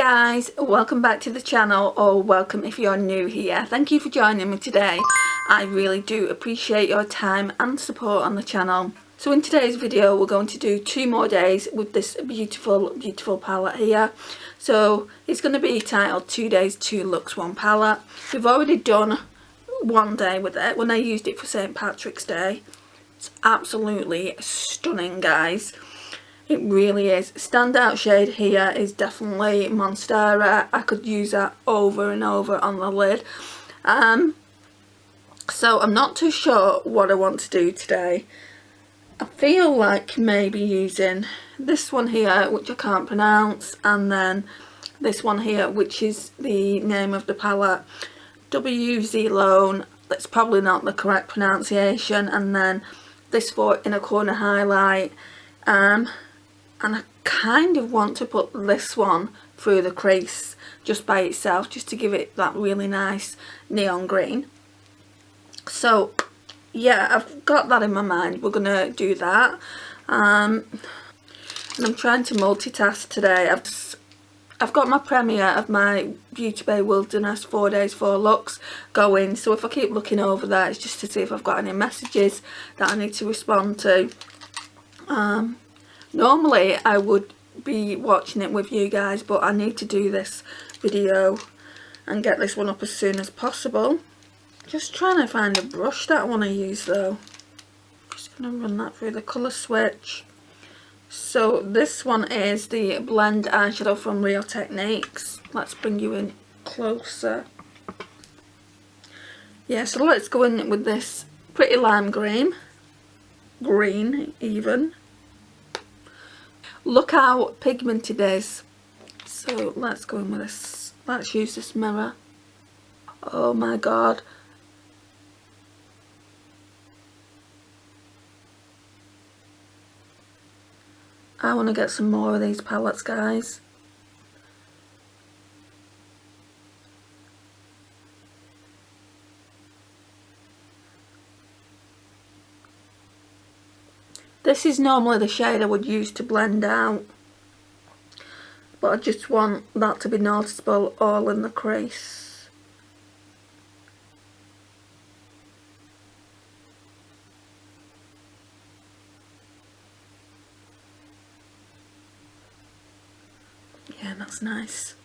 guys, welcome back to the channel, or welcome if you're new here. Thank you for joining me today. I really do appreciate your time and support on the channel. So in today's video we're going to do 2 more days with this beautiful palette here. So it's going to be titled 2 days 2 looks 1 palette. We've already done 1 day with it when I used it for St. Patrick's Day. It's absolutely stunning, guys. It really is. Standout shade here is definitely Monstera. I could use that over and over on the lid. So I'm not too sure what I want to do today. I feel like maybe using this one here, which I can't pronounce, and then this one here, which is the name of the palette, Zielone. That's probably not the correct pronunciation, and then this for inner corner highlight. And I kind of want to put this one through the crease just by itself, just to give it that really nice neon green. So yeah, I've got that in my mind. We're gonna do that. And I'm trying to multitask today. I've got my premiere of my Beauty Bay Wilderness 4 days 4 looks going, so if I keep looking over that, it's just to see if I've got any messages that I need to respond to. Normally I would be watching it with you guys, but I need to do this video and get this one up as soon as possible. Just trying to find a brush that I want to use though. Just going to run that through the colour switch. So this one is the blend eyeshadow from Real Techniques. Let's bring you in closer. Yeah, so let's go in with this pretty lime green even. Look how pigmented it is. So let's go in with this. Let's use this mirror. Oh my god. I want to get some more of these palettes, guys. This is normally the shade I would use to blend out, but I just want that to be noticeable all in the crease. Yeah, that's nice.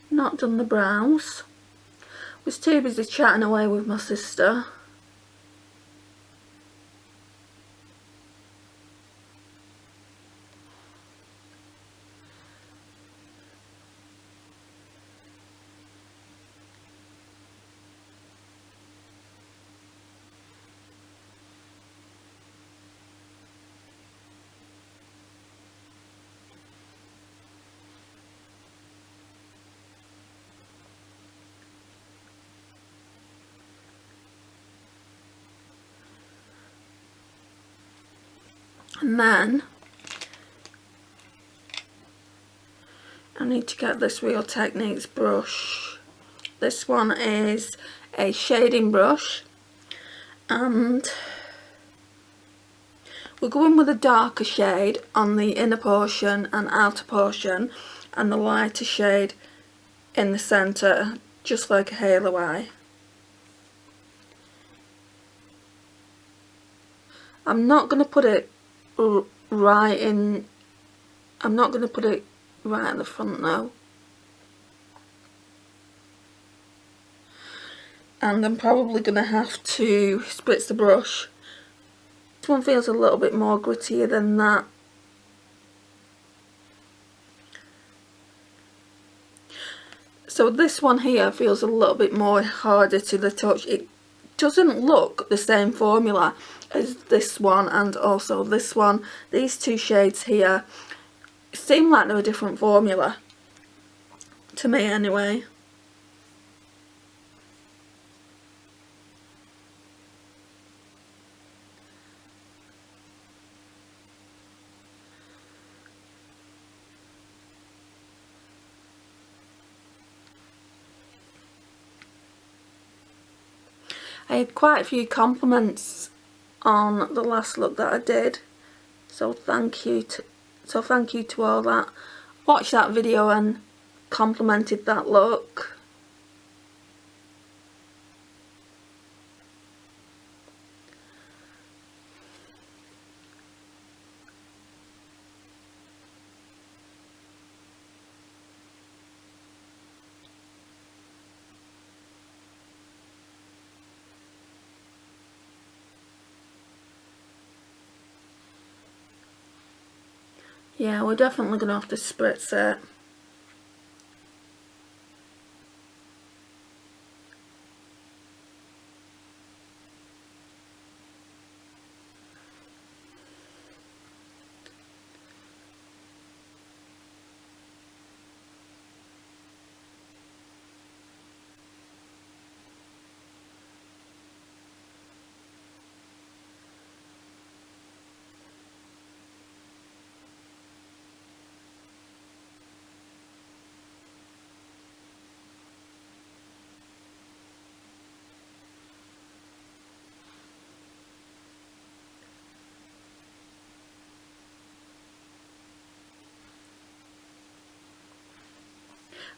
Not done the brows. Was too busy chatting away with my sister. And then I need to get this Real Techniques brush. This one is a shading brush, and we're going with a darker shade on the inner portion and outer portion, and the lighter shade in the centre, just like a halo eye. I'm not going to put it right in, I'm not going to put it right at the front though. And I'm probably going to have to spritz the brush. This one feels a little bit more grittier than that. So this one here feels a little bit more harder to the touch. It doesn't look the same formula as this one and also this one. These 2 shades here seem like they're a different formula to me anyway. I had quite a few compliments on the last look that I did, so thank you to all that watched that video and complimented that look. Yeah, we're definitely going to have to spritz it.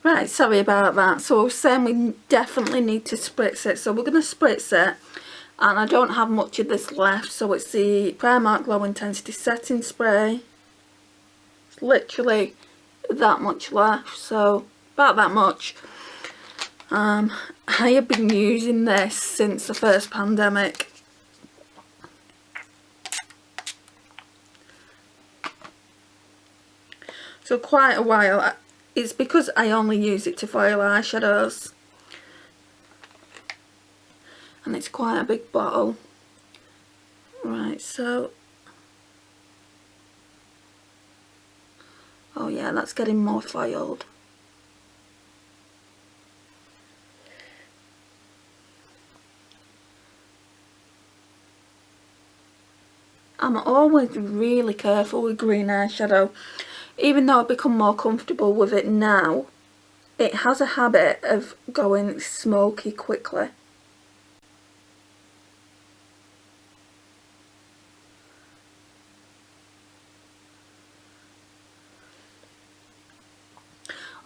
Right, sorry about that. So I was saying we definitely need to spritz it. So we're going to spritz it. And I don't have much of this left. So it's the Primark Low Intensity Setting Spray. It's literally that much left. So about that much. I have been using this since the first pandemic. So quite a while. It's because I only use it to foil eyeshadows. And it's quite a big bottle. Right, so... oh yeah, that's getting more foiled. I'm always really careful with green eyeshadow. Even though I've become more comfortable with it now, it has a habit of going smoky quickly.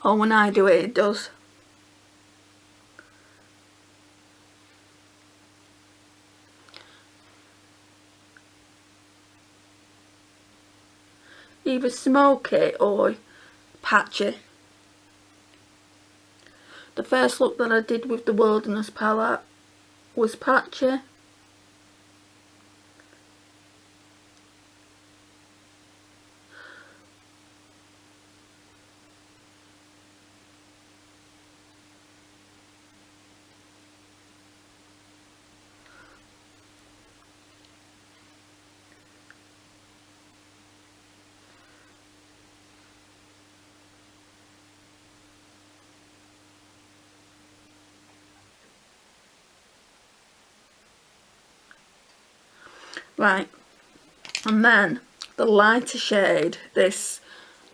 Or when I do it, it does. Either smoky or patchy. The first look that I did with the Wilderness palette was patchy. Right, and then the lighter shade, this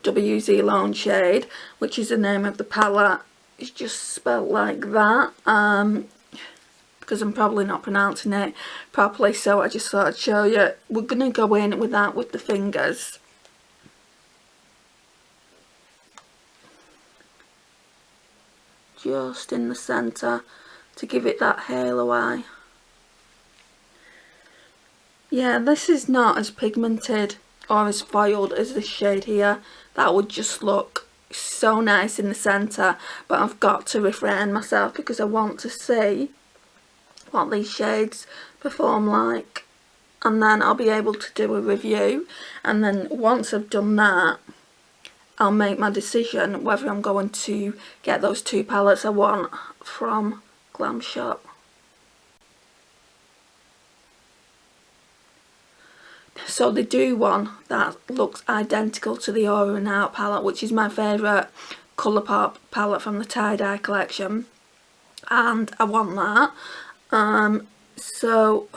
Zielone shade, which is the name of the palette, is just spelled like that, because I'm probably not pronouncing it properly, so I just thought I'd show you. We're going to go in with that with the fingers. Just in the centre to give it that halo eye. Yeah, this is not as pigmented or as foiled as this shade here. That would just look so nice in the centre, but I've got to refrain myself because I want to see what these shades perform like, and then I'll be able to do a review, and then once I've done that, I'll make my decision whether I'm going to get those two palettes I want from Glamshop. So they do one that looks identical to the Aura and Out palette, which is my favourite Colourpop palette from the tie-dye collection, and I want that. So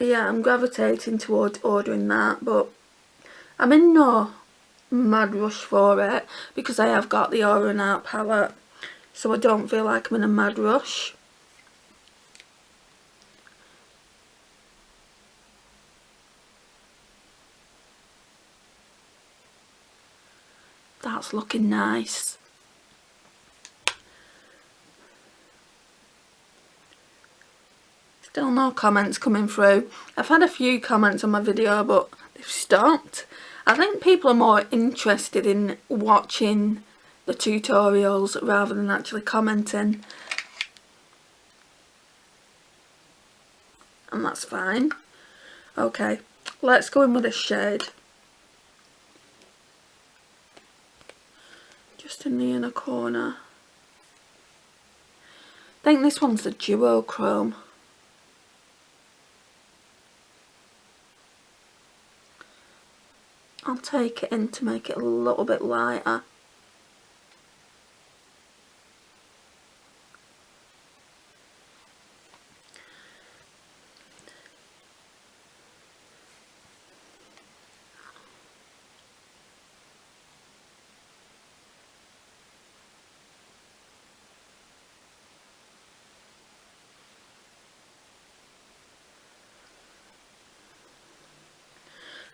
yeah, I'm gravitating towards ordering that, but I'm in no mad rush for it because I have got the Aura and Out palette. so I don't feel like I'm in a mad rush. That's looking nice. Still no comments coming through. I've had a few comments on my video, but they've stopped. I think people are more interested in watching the tutorials rather than actually commenting. And that's fine. Okay, let's go in with this shade. Just in the inner corner. I think this one's the duochrome. I'll take it in to make it a little bit lighter.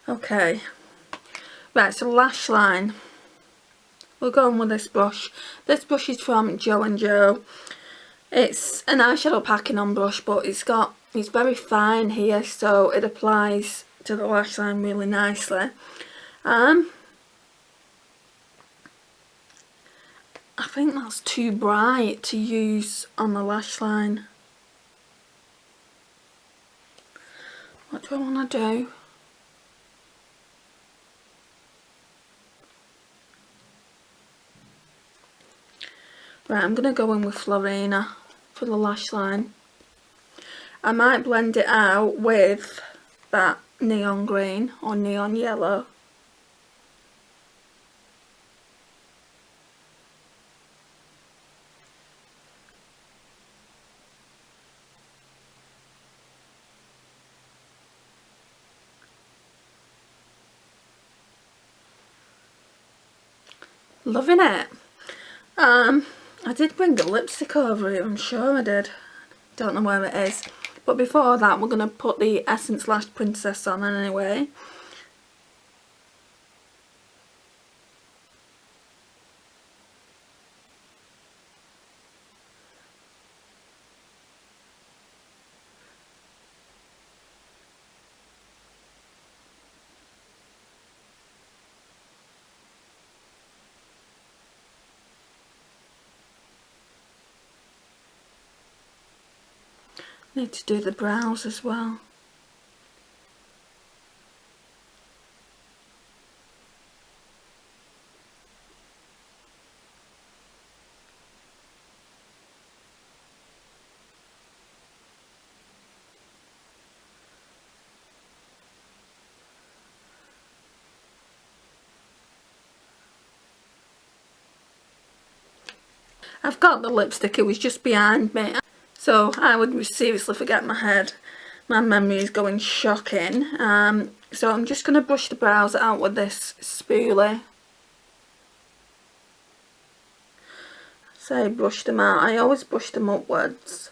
Okay, right, so lash line. We'll go on with this brush. This brush is from Jo & Jo. It's an eyeshadow packing on brush, but it's very fine here, so it applies to the lash line really nicely. I think that's too bright to use on the lash line. What do I want to do? Right, I'm going to go in with Florina for the lash line. I might blend it out with that neon green or neon yellow. Loving it. I did bring a lipstick over here, I'm sure I did. Don't know where it is. But before that, we're going to put the Essence Lash Princess on anyway. Need to do the brows as well. I've got the lipstick, it was just behind me. So I would seriously forget my head. My memory is going shocking. So I'm just going to brush the brows out with this spoolie. Say brush them out. I always brush them upwards.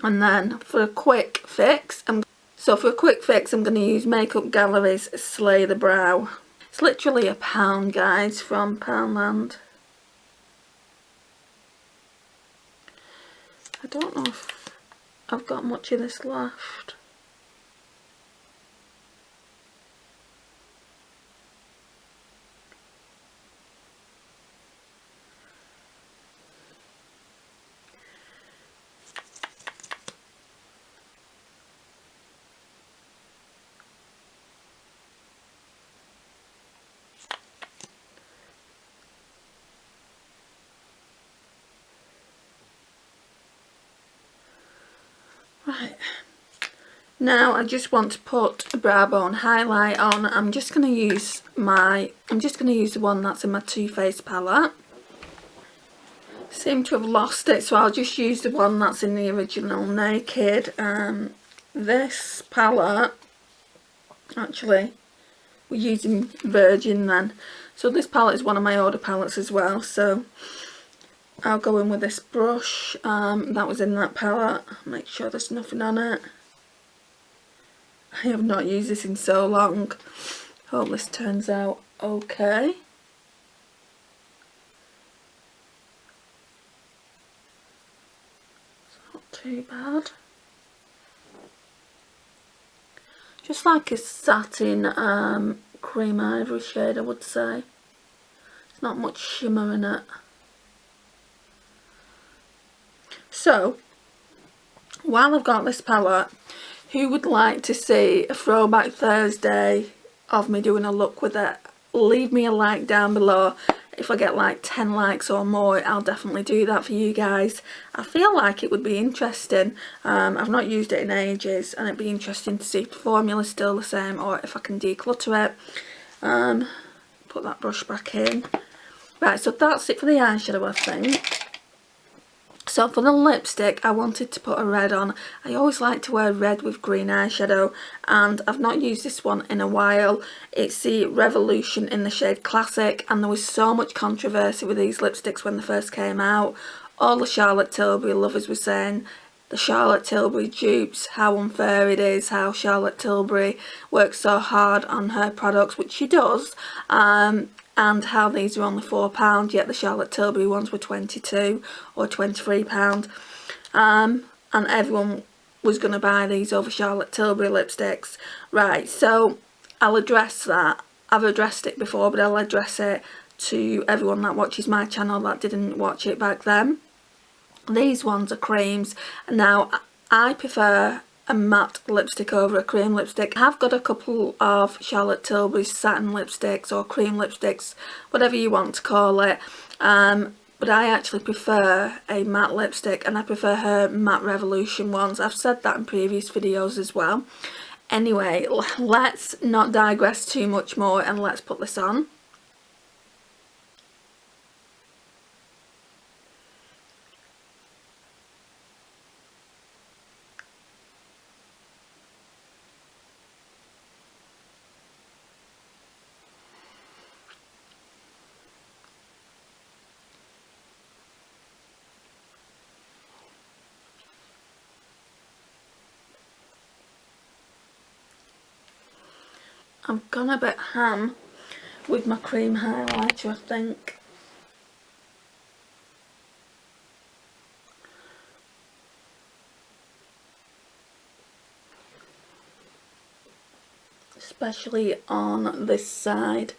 And then for a quick fix, I'm going to use Makeup Gallery's Slay the Brow. It's literally £1, guys, from Poundland. I don't know if I've got much of this left. Right, now I just want to put a brow bone highlight on. I'm just going to use the one that's in my Too Faced palette. seem to have lost it, so I'll just use the one that's in the original Naked. This palette, actually, we're using Virgin then. So this palette is one of my older palettes as well, so I'll go in with this brush that was in that palette. Make sure there's nothing on it. I have not used this in so long. Hope this turns out okay. It's not too bad. Just like a satin cream ivory shade, I would say. There's not much shimmer in it. So, while I've got this palette, who would like to see a throwback Thursday of me doing a look with it? Leave me a like down below. If I get like 10 likes or more, I'll definitely do that for you guys. I feel like it would be interesting. I've not used it in ages, and it'd be interesting to see if the formula's still the same or if I can declutter it. Put that brush back in. Right, so that's it for the eyeshadow, I think. So for the lipstick, I wanted to put a red on. I always like to wear red with green eyeshadow, and I've not used this one in a while. It's the Revolution in the shade Classic, and there was so much controversy with these lipsticks when they first came out. All the Charlotte Tilbury lovers were saying the Charlotte Tilbury dupes, how unfair it is, how Charlotte Tilbury works so hard on her products, which she does, and how these are only £4, yet the Charlotte Tilbury ones were £22 or £23. And everyone was going to buy these over Charlotte Tilbury lipsticks. Right, so I'll address that. I've addressed it before, but I'll address it to everyone that watches my channel that didn't watch it back then. These ones are creams. Now, I prefer a matte lipstick over a cream lipstick. I've got a couple of Charlotte Tilbury satin lipsticks or cream lipsticks, whatever you want to call it, but I actually prefer a matte lipstick, and I prefer her Matte Revolution ones. I've said that in previous videos as well. Anyway, let's not digress too much more, and let's put this on. I've gone a bit ham with my cream highlighter, I think. Especially on this side.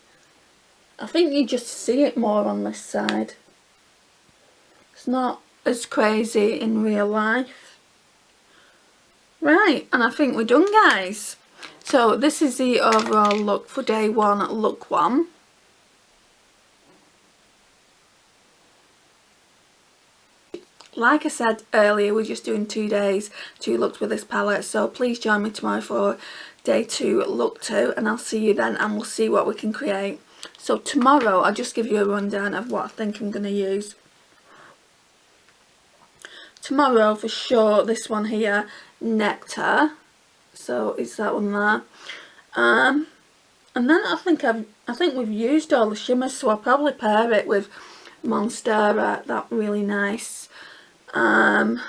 I think you just see it more on this side. It's not as crazy in real life. Right, and I think we're done, guys. So this is the overall look for day one, look one. Like I said earlier, we're just doing 2 days, 2 looks with this palette, so please join me tomorrow for day 2, look 2, and I'll see you then, and we'll see what we can create. So tomorrow, I'll just give you a rundown of what I think I'm going to use. Tomorrow, for sure, this one here, Nectar. So it's that one there. And then I think we've used all the shimmers, so I'll probably pair it with Monstera, that really nice kind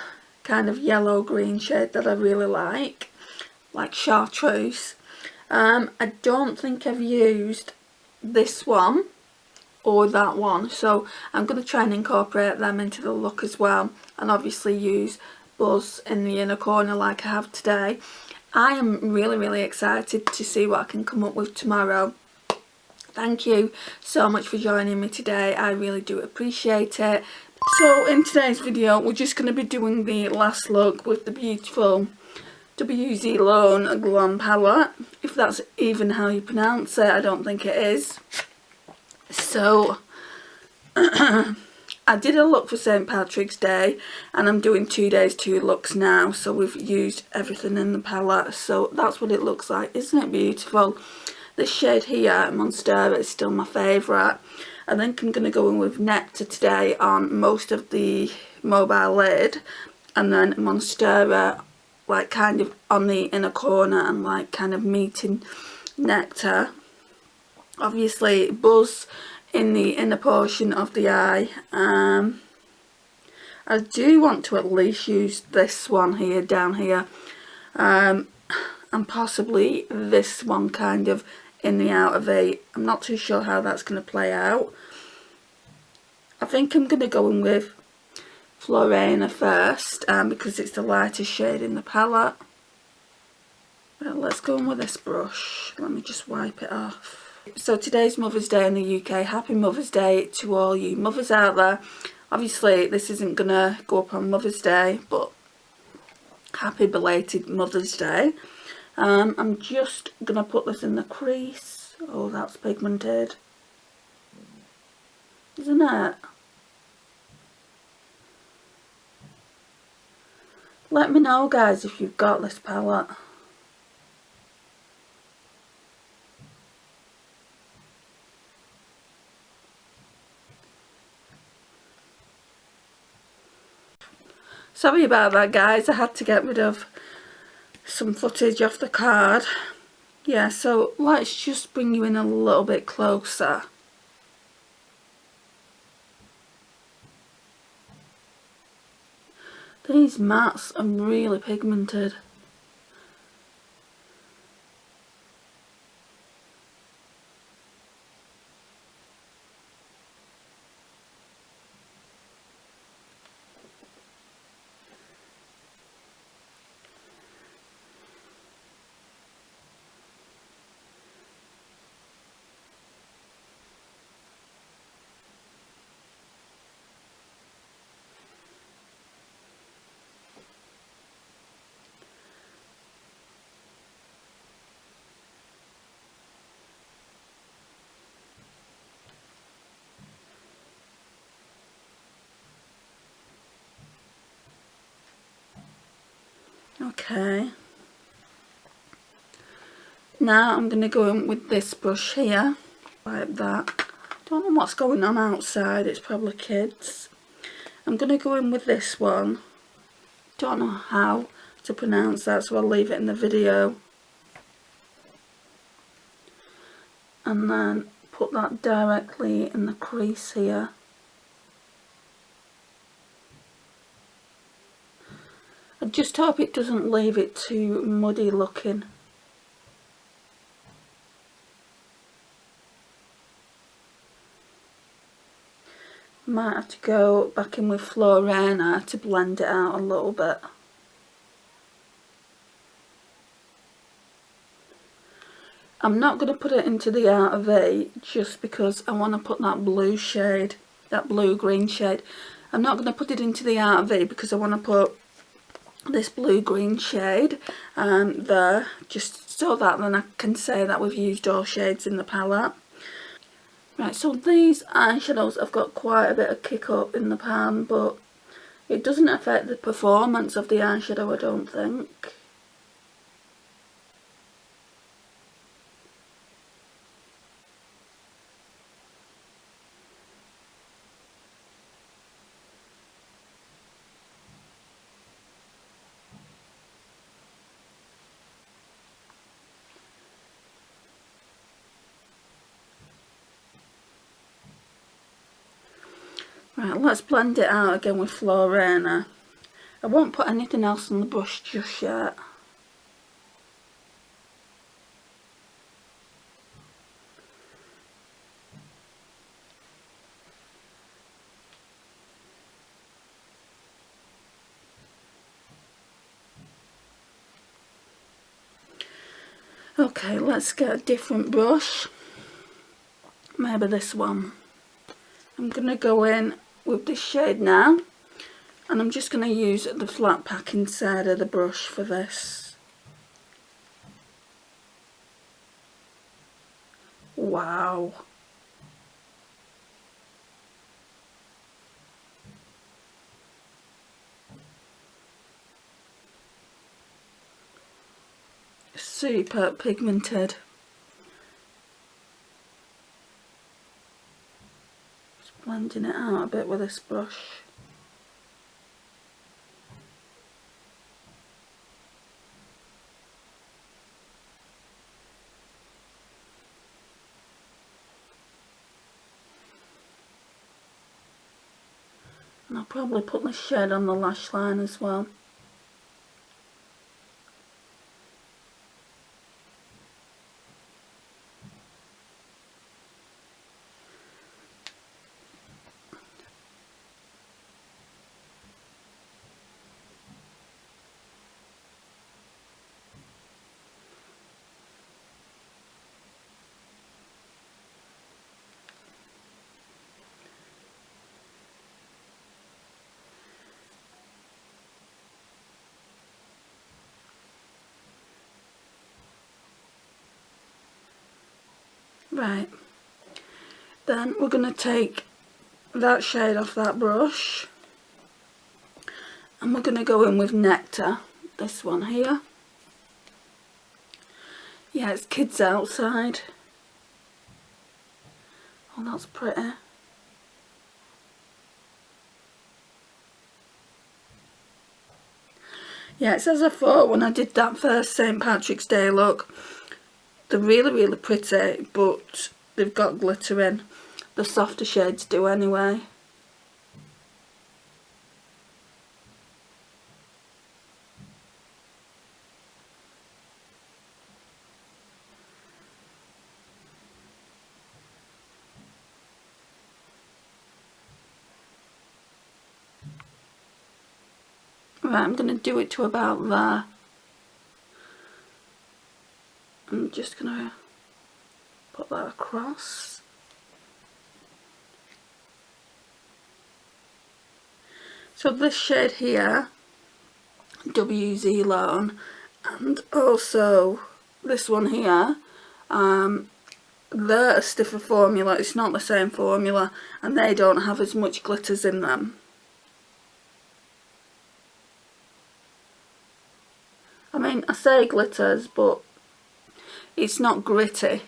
of yellow green shade that I really like chartreuse. I don't think I've used this one or that one, so I'm going to try and incorporate them into the look as well, and obviously use Buzz in the inner corner like I have today. I am really excited to see what I can come up with tomorrow. Thank you so much for joining me today. I really do appreciate it. So in today's video, we're just going to be doing the last look with the beautiful Zielone Glam palette. If that's even how you pronounce it, I don't think it is. So I did a look for St. Patrick's Day, and I'm doing 2 days, 2 looks now. So we've used everything in the palette. So that's what it looks like. Isn't it beautiful? This shade here, Monstera, is still my favourite. I think I'm going to go in with Nectar today on most of the mobile lid, and then Monstera like kind of on the inner corner and like kind of meeting Nectar. Obviously Buzz in the inner portion of the eye. I do want to at least use this one here, down here, and possibly this one kind of in the outer V. I'm not too sure how that's going to play out. I think I'm going to go in with Florena first, because it's the lightest shade in the palette. Well, let's go in with this brush. Let me just wipe it off. So today's Mother's Day in the UK. Happy Mother's Day to all you mothers out there. Obviously this isn't going to go up on Mother's Day, but happy belated Mother's Day. I'm just going to put this in the crease. Oh, that's pigmented, isn't it? Let me know, guys, if you've got this palette. Sorry about that, guys. I had to get rid of some footage off the card. Yeah, so let's just bring you in a little bit closer. These mattes are really pigmented. Okay. Now I'm going to go in with this brush here, like that. Don't know what's going on outside, it's probably kids. I'm going to go in with this one. Don't know how to pronounce that, so I'll leave it in the video. And then put that directly in the crease here. I just hope it doesn't leave it too muddy looking. Might have to go back in with Florena to blend it out a little bit. I'm not going to put it into the outer V just because I want to put that blue shade, that blue-green shade. I'm not going to put it into the outer V because I want to put this blue-green shade there, just so that then I can say that we've used all shades in the palette. Right, so these eyeshadows have got quite a bit of kick up in the pan, but it doesn't affect the performance of the eyeshadow, I don't think. Right, let's blend it out again with Florena. I won't put anything else on the brush just yet. Okay, let's get a different brush. Maybe this one. I'm going to go in with this shade now, and I'm just going to use the flat packing side of the brush for this. Wow. Super pigmented. Blending it out a bit with this brush. And I'll probably put this shade on the lash line as well. Right, then we're going to take that shade off that brush and we're going to go in with Nectar, this one here. Yeah, it's Kids Outside. Oh, that's pretty. Yeah, it's as I thought when I did that first St. Patrick's Day look. They're really, really pretty, but they've got glitter in. The softer shades do anyway. Right, I'm going to do it to about there. I'm just going to put that across. So this shade here, Zielone, and also this one here, they're a stiffer formula. It's not the same formula and they don't have as much glitters in them. I mean, I say glitters, but it's not gritty.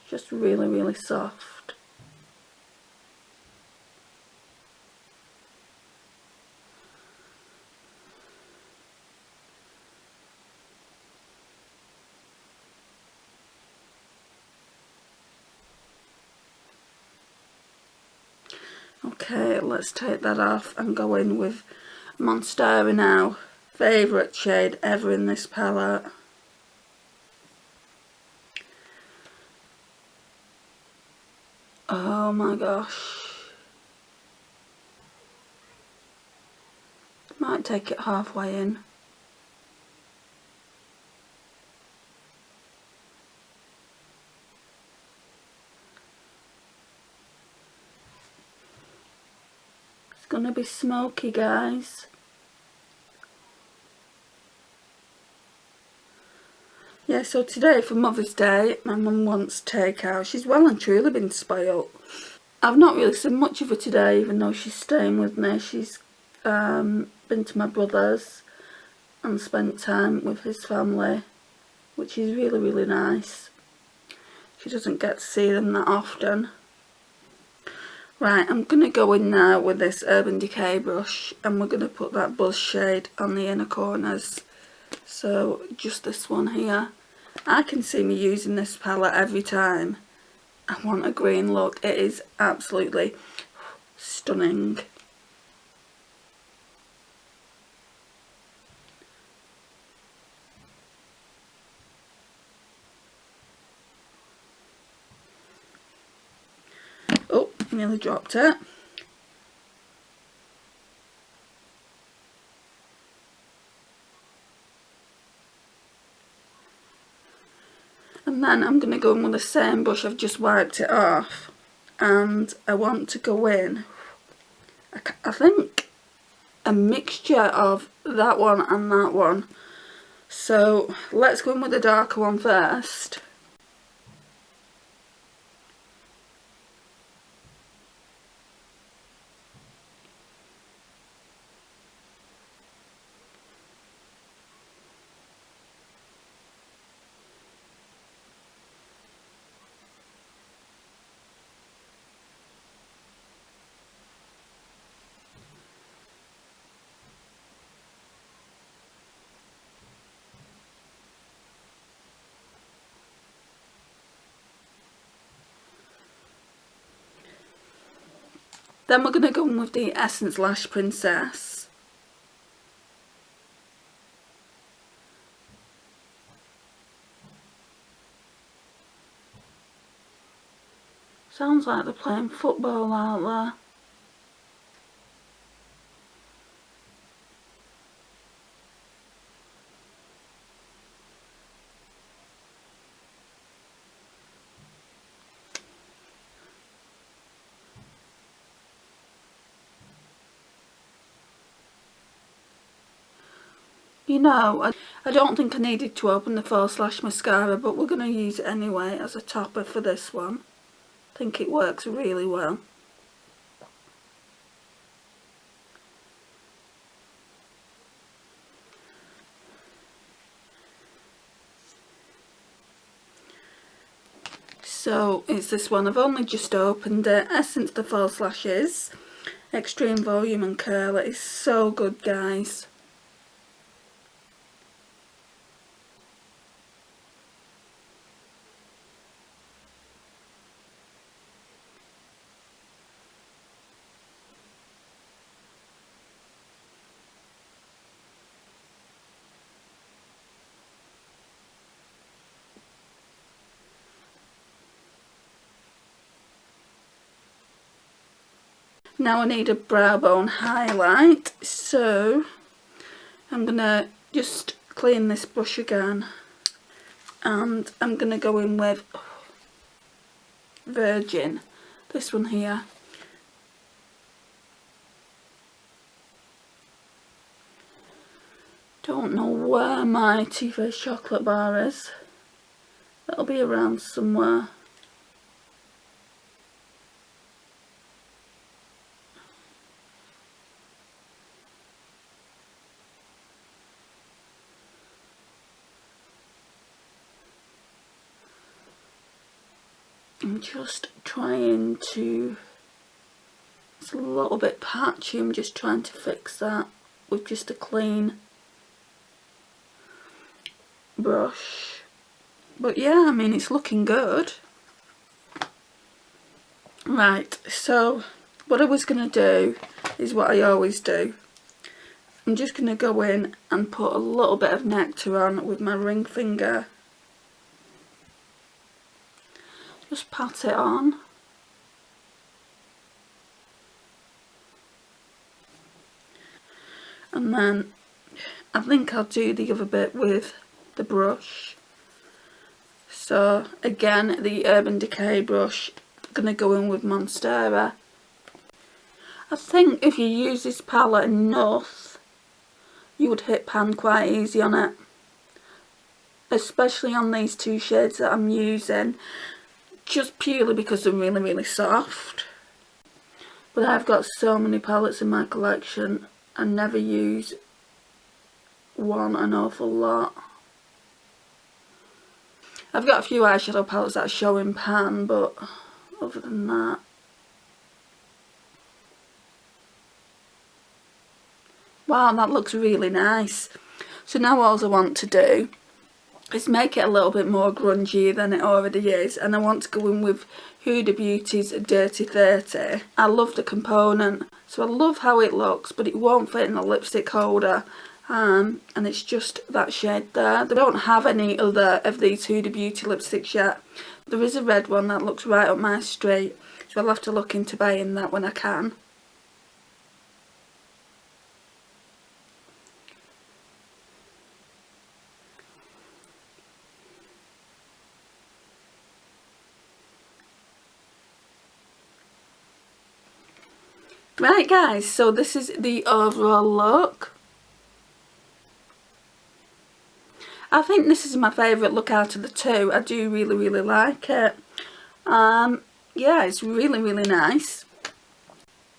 Just really, really soft. Okay, let's take that off and go in with Monstera now. Favourite shade ever in this palette. Oh my gosh. Might take it halfway in. It's gonna be smoky, guys. Yeah, so today for Mother's Day, my mum wants takeout. She's well and truly been spoilt. I've not really seen much of her today, even though she's staying with me. She's been to my brother's and spent time with his family, which is really, really nice. She doesn't get to see them that often. Right, I'm going to go in now with this Urban Decay brush and we're going to put that Buzz shade on the inner corners. So just this one here. I can see me using this palette every time I want a green look. It is absolutely stunning. Oh, nearly dropped it. And then I'm going to go in with the same brush. I've just wiped it off and I want to go in, I think, a mixture of that one and that one. So let's go in with the darker one first. Then we're going to go in with the Essence Lash Princess. Sounds like they're playing football out there. You know, I don't think I needed to open the False Lash mascara, but we're going to use it anyway as a topper for this one. I think it works really well. So it's this one. I've only just opened it. Essence the False Lashes. Extreme Volume and Curl. It is so good, guys. Now I need a brow bone highlight, so I'm going to just clean this brush again, and I'm going to go in with Virgin, this one here. Don't know where my Too Faced chocolate bar is. That'll be around somewhere. I'm just trying to, it's a little bit patchy, I'm just trying to fix that with just a clean brush. But yeah, I mean, it's looking good. Right, so what I was going to do is what I always do. I'm just going to go in and put a little bit of nectar on with my ring finger. Just pat it on. And then I think I'll do the other bit with the brush. So again, the Urban Decay brush, I'm going to go in with Monstera. I think if you use this palette enough, you would hit pan quite easy on it. Especially on these two shades that I'm using. Just purely because they're really, really soft. But I've got so many palettes in my collection. I never use one an awful lot. I've got a few eyeshadow palettes that show in pan, but other than that. Wow, that looks really nice. So now all I want to do is make it a little bit more grungy than it already is, and I want to go in with Huda Beauty's Dirty 30. I love the component, so I love how it looks, but it won't fit in the lipstick holder, and it's just that shade there. They don't have any other of these Huda Beauty lipsticks yet. There is a red one that looks right up my street, so I'll have to look into buying that when I can. Right guys, so this is the overall look. I think this is my favourite look out of the two. I do really, really like it. Yeah, it's really, really nice.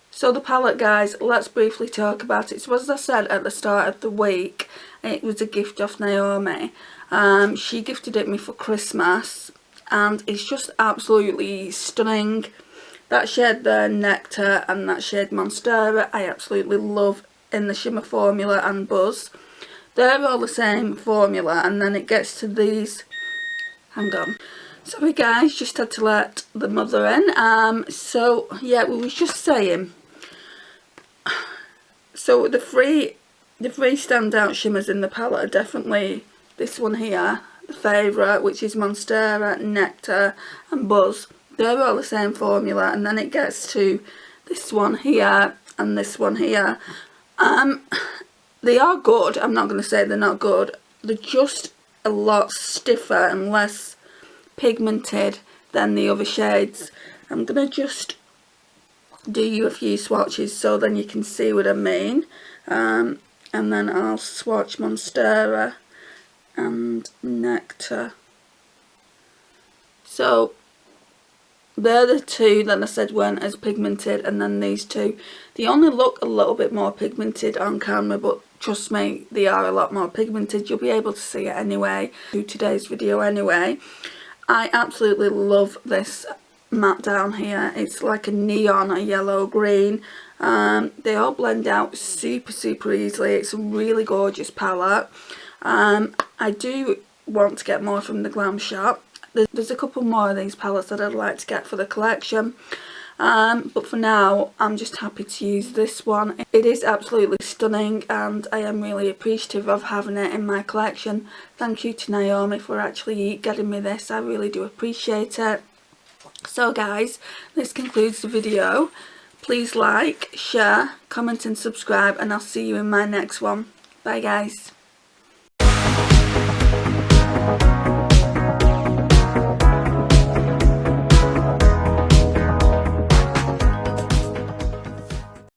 So the palette, guys, let's briefly talk about it. So as I said at the start of the week, it was a gift off Naomi. She gifted it me for Christmas, and it's just absolutely stunning. That shade there, Nectar, and that shade Monstera, I absolutely love in the shimmer formula and Buzz. They're all the same formula, and then it gets to these. Hang on. Sorry guys, just had to let the mother in. So yeah, we was just saying, So the three standout shimmers in the palette are definitely this one here, the favourite, which is Monstera, Nectar and Buzz. They're all the same formula, and then it gets to this one here and this one here. They are good, I'm not going to say they're not good. They're just a lot stiffer and less pigmented than the other shades. I'm going to just do you a few swatches so then you can see what I mean. And then I'll swatch Monstera and Nectar. So they're the two that I said weren't as pigmented, and then these two, they only look a little bit more pigmented on camera, but trust me, they are a lot more pigmented. You'll be able to see it anyway through today's video anyway. I absolutely love this matte down here. It's like a neon, a yellow green. They all blend out super easily. It's a really gorgeous palette. I do want to get more from the Glamshop. There's a couple more of these palettes that I'd like to get for the collection, but for now I'm just happy to use this one. It is absolutely stunning and I am really appreciative of having it in my collection. Thank you to Naomi for actually getting me this. I really do appreciate it. So guys, this concludes the video. Please like, share, comment and subscribe, and I'll see you in my next one. Bye guys.